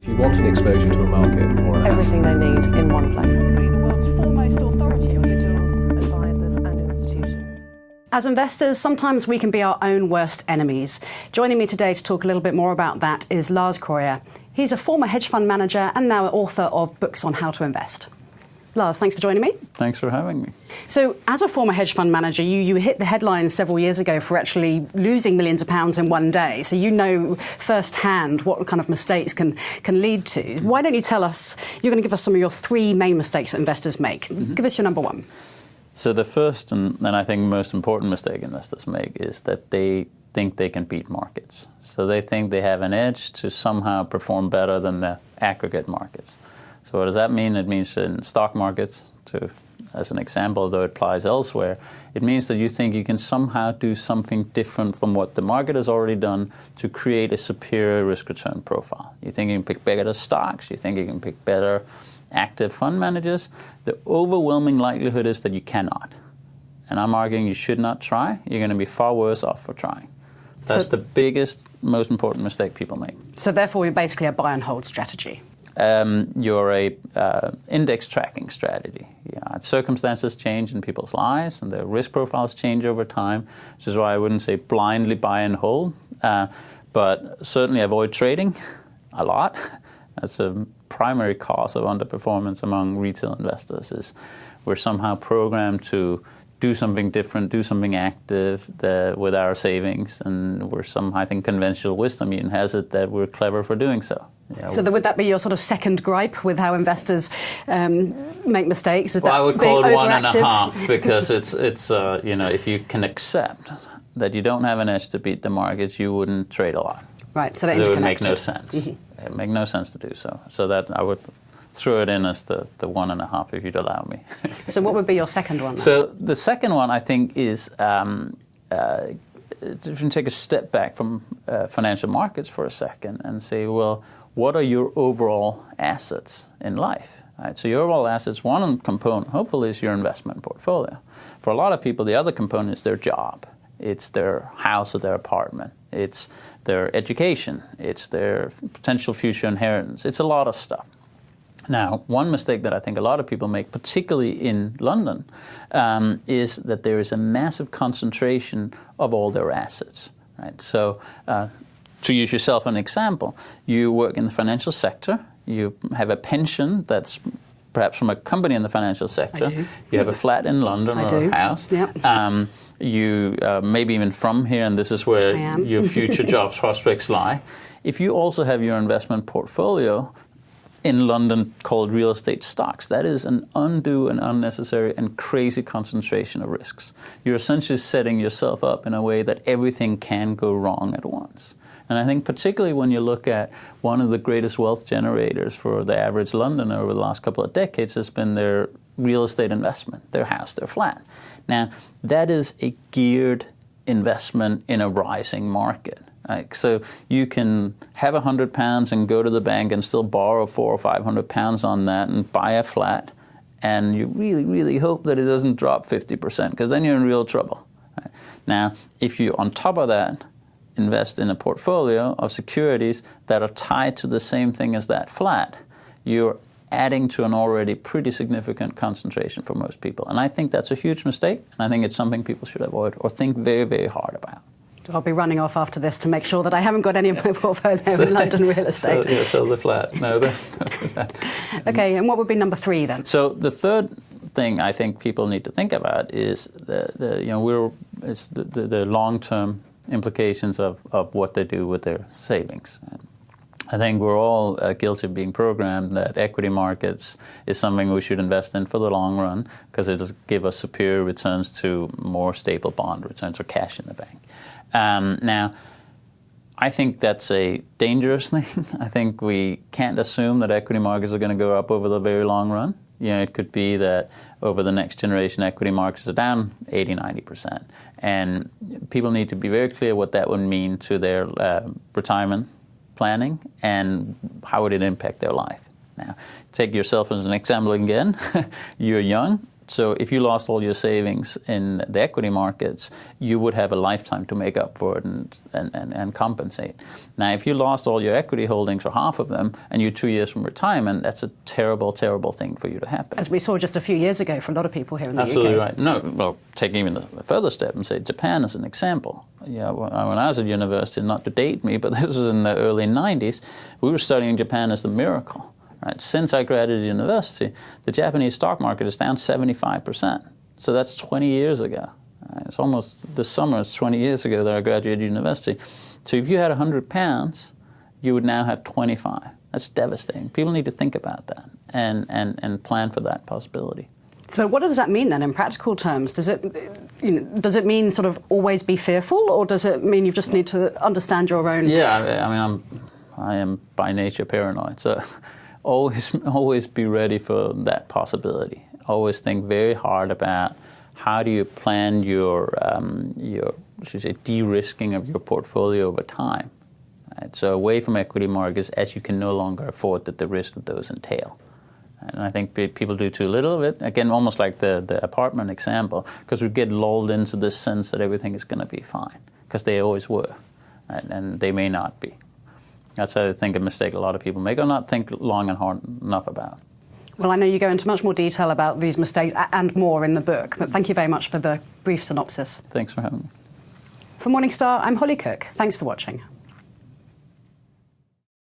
If you want an exposure to a market or an Everything they need in one place. The world's foremost authority on individuals, advisors and institutions. As investors, sometimes we can be our own worst enemies. Joining me today to talk a little bit more about that is Lars Kroyer. He's a former hedge fund manager and now author of books on how to invest. Lars, thanks for joining me. Thanks for having me. So, as a former hedge fund manager, you hit the headlines several years ago for actually losing millions of pounds in one day. So you know firsthand what kind of mistakes can lead to. Why don't you tell us, you're going to give us some of your three main mistakes that investors make. Mm-hmm. Give us your number one. So the first and I think most important mistake investors make is that they think they can beat markets. So they think they have an edge to somehow perform better than the aggregate markets. So what does that mean? It means in stock markets, as an example, though it applies elsewhere, it means that you think you can somehow do something different from what the market has already done to create a superior risk-return profile. You think you can pick better stocks, you think you can pick better active fund managers. The overwhelming likelihood is that you cannot. And I'm arguing you should not try. You're going to be far worse off for trying. That's the biggest, most important mistake people make. So therefore, you're basically a buy and hold strategy. You're a index tracking strategy. Yeah, circumstances change in people's lives and their risk profiles change over time, which is why I wouldn't say blindly buy and hold, but certainly avoid trading a lot. That's a primary cause of underperformance among retail investors, is we're somehow programmed to do something different, do something active with our savings, and I think conventional wisdom even has it that we're clever for doing so. Yeah, so would that be your sort of second gripe with how investors make mistakes? Well, I would call it 1.5 because it's if you can accept that you don't have an edge to beat the markets, you wouldn't trade a lot. Right, so that it would make no sense. Mm-hmm. It would make no sense to do so. So that I would throw it in as the 1.5 if you'd allow me. So what would be your second one then? So the second one I think is if you take a step back from financial markets for a second and say, well, what are your overall assets in life? Right? So your overall assets, one component, hopefully, is your investment portfolio. For a lot of people, the other component is their job. It's their house or their apartment. It's their education. It's their potential future inheritance. It's a lot of stuff. Now, one mistake that I think a lot of people make, particularly in London, is that there is a massive concentration of all their assets. Right? So, to use yourself an example, you work in the financial sector, you have a pension that's perhaps from a company in the financial sector, I do. You have a flat in London or a house, yep. You maybe even from here, and this is where your future jobs prospects lie. If you also have your investment portfolio in London called real estate stocks, that is an undue and unnecessary and crazy concentration of risks. You're essentially setting yourself up in a way that everything can go wrong at once. And I think particularly when you look at one of the greatest wealth generators for the average Londoner over the last couple of decades has been their real estate investment, their house, their flat. Now, that is a geared investment in a rising market. Right? So you can have £100 and go to the bank and still borrow £400 or £500 on that and buy a flat, and you really, really hope that it doesn't drop 50%, because then you're in real trouble. Right? Now, if you, on top of that, invest in a portfolio of securities that are tied to the same thing as that flat, you're adding to an already pretty significant concentration for most people. And I think that's a huge mistake, and I think it's something people should avoid or think very, very hard about. I'll be running off after this to make sure that I haven't got any of my portfolio in London real estate. Sell the flat. No, Okay, and what would be number 3 then? So the third thing I think people need to think about is the long-term implications of what they do with their savings. I think we're all guilty of being programmed that equity markets is something we should invest in for the long run because it does give us superior returns to more stable bond returns or cash in the bank. Now, I think that's a dangerous thing. I think we can't assume that equity markets are going to go up over the very long run. It could be that over the next generation, equity markets are down 80, 90%. And people need to be very clear what that would mean to their retirement planning and how would it impact their life. Now, take yourself as an example again. You're young. So if you lost all your savings in the equity markets, you would have a lifetime to make up for it and compensate. Now, if you lost all your equity holdings or half of them, and you're 2 years from retirement, that's a terrible, terrible thing for you to happen. As we saw just a few years ago for a lot of people here in the Absolutely UK. Right. No, well, take even a further step and say Japan as an example. Yeah, when I was at university, not to date me, but this was in the early 90s, we were studying Japan as the miracle. Right. Since I graduated university, the Japanese stock market is down 75%. So that's 20 years ago. Right. It's almost, this summer, it's 20 years ago that I graduated university. So if you had £100, you would now have 25. That's devastating. People need to think about that and plan for that possibility. So what does that mean then in practical terms? Does it mean sort of always be fearful, or does it mean you just need to understand your own? Yeah, I mean, I am by nature paranoid, so always be ready for that possibility. Always think very hard about how do you plan your should say, de-risking of your portfolio over time. Right? So away from equity markets as you can no longer afford the risk that those entail. And I think people do too little of it. Again, almost like the apartment example, because we get lulled into this sense that everything is going to be fine, because they always were, right? And they may not be. That's, I think, a mistake a lot of people make or not think long and hard enough about. Well, I know you go into much more detail about these mistakes and more in the book, but thank you very much for the brief synopsis. Thanks for having me. For Morningstar, I'm Holly Cook. Thanks for watching.